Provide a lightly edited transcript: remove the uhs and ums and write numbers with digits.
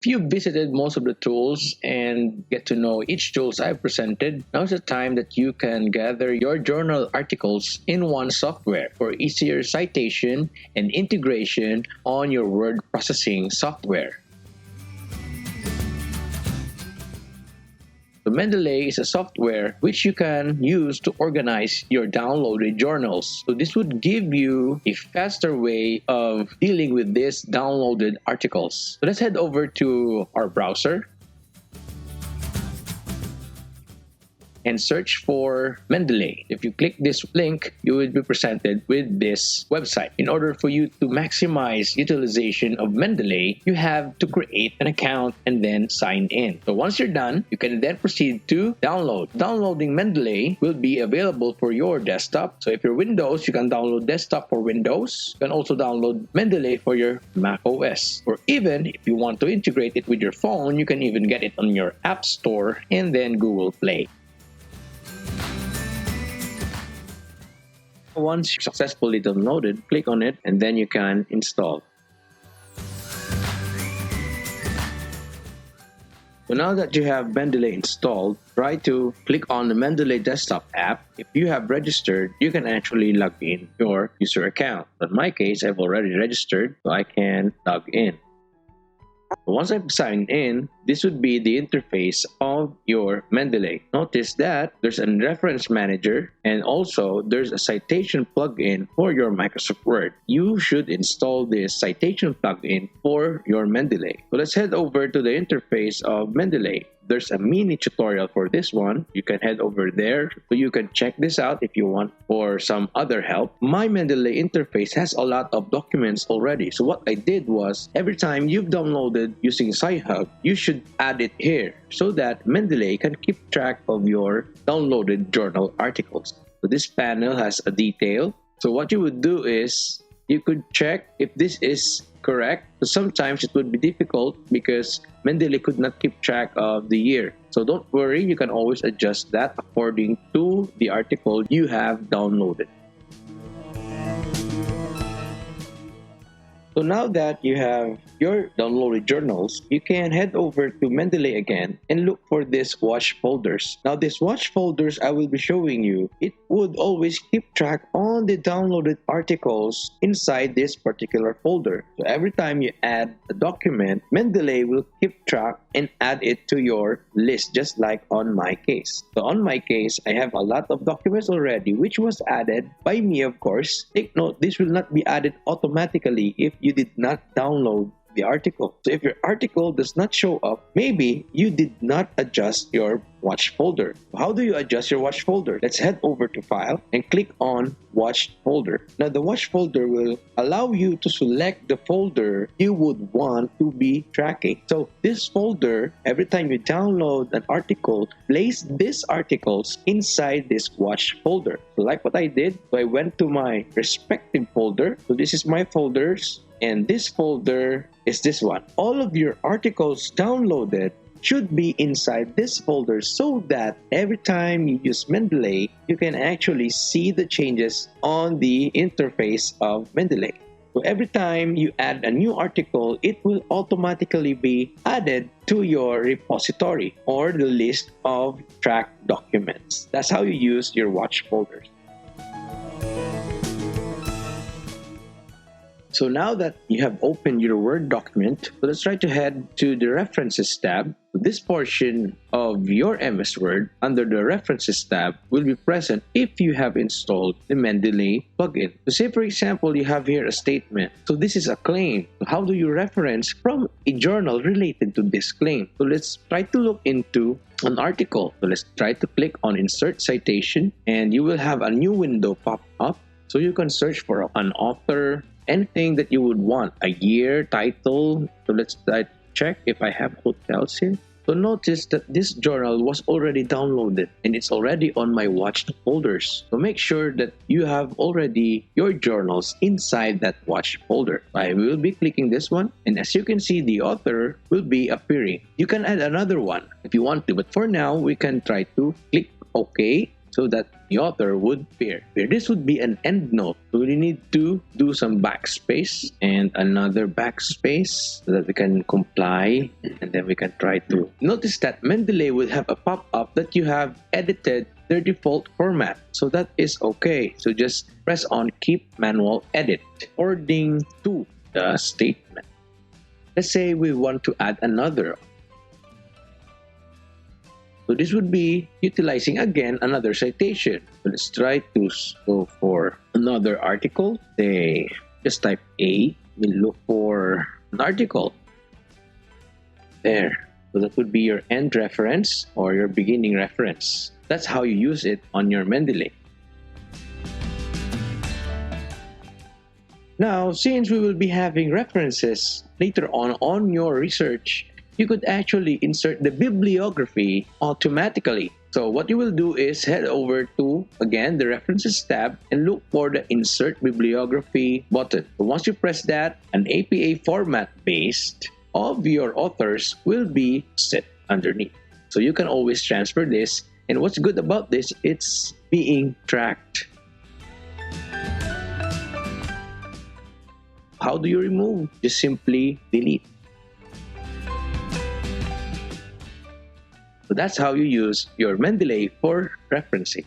If you've visited most of the tools and get to know each tools I've presented, now's the time that you can gather your journal articles in one software for easier citation and integration on your word processing software. So Mendeley is a software which you can use to organize your downloaded journals. So this would give you a faster way of dealing with these downloaded articles. So let's head over to our browser and search for Mendeley. If you click this link, you will be presented with this website. In order for you to maximize utilization of Mendeley, you have to create an account and then sign in. So once you're done, you can then proceed to download. Downloading Mendeley will be available for your desktop. So if you're Windows, you can download desktop for Windows. You can also download Mendeley for your Mac OS. Or even if you want to integrate it with your phone, you can even get it on your App Store and then Google Play. Once you successfully downloaded, click on it and then you can install. So now that you have Mendeley installed, try to click on the Mendeley desktop app. If you have registered, you can actually log in your user account. In my case, I've already registered, so I can log in. Once I've signed in, this would be the interface of your Mendeley. Notice that there's a reference manager and also there's a citation plugin for your Microsoft Word. You should install this citation plugin for your Mendeley. So let's head over to the interface of Mendeley. There's a mini tutorial for this one. You can head over there so you can check this out if you want or some other help. My Mendeley interface has a lot of documents already. So what I did was every time you've downloaded using Sci-Hub, you should add it here so that Mendeley can keep track of your downloaded journal articles. So this panel has a detail. So what you would do is you could check if this is correct. So sometimes it would be difficult because Mendeley could not keep track of the year. So don't worry, you can always adjust that according to the article you have downloaded. So now that you have your downloaded journals, you can head over to Mendeley again and look for these watch folders. Now these watch folders I will be showing you, it would always keep track on the downloaded articles inside this particular folder. So every time you add a document, Mendeley will keep track and add it to your list, just like on my case. So on my case, I have a lot of documents already, which was added by me, of course. Take note, this will not be added automatically if you did not download the article. So if your article does not show up, maybe you did not adjust your watch folder. How do you adjust your watch folder? Let's head over to File and click on Watch Folder. Now the watch folder will allow you to select the folder you would want to be tracking. So this folder, every time you download an article, place these articles inside this watch folder. So like what I did, so I went to my respective folder. So this is my folders. And this folder is this one. All of your articles downloaded should be inside this folder so that every time you use Mendeley, you can actually see the changes on the interface of Mendeley. So every time you add a new article, it will automatically be added to your repository or the list of tracked documents. That's how you use your watch folders. So now that you have opened your Word document, let's try to head to the References tab. This portion of your MS Word under the References tab will be present if you have installed the Mendeley plugin. So say for example, you have here a statement. So this is a claim. So how do you reference from a journal related to this claim? So let's try to look into an article. So let's try to click on Insert Citation and you will have a new window pop up. So you can search for an author, anything that you would want, a year, title. So let's check if I have hotels here. So notice that this journal was already downloaded and it's already on my watched folders. So make sure that you have already your journals inside that watch folder. I will be clicking this one and as you can see, the author will be appearing. You can add another one if you want to, but for now, we can try to click OK. so that the author would appear. This would be an endnote. So we need to do some backspace and another backspace so that we can comply, and then we can try to notice that Mendeley will have a pop-up that you have edited their default format. So that is okay. So just press on keep manual edit according to the statement. Let's say we want to add another. So this would be utilizing again another citation. So let's try to go for another article. Say, just type A. We'll look for an article. There. So that would be your end reference or your beginning reference. That's how you use it on your Mendeley. Now, since we will be having references later on your research, you could actually insert the bibliography automatically. So what you will do is head over to, again, the References tab and look for the Insert Bibliography button. So once you press that, an APA format based of your authors will be set underneath. So you can always transfer this, and what's good about this, it's being tracked. How do you remove? Just simply delete. So that's how you use your Mendeley for referencing.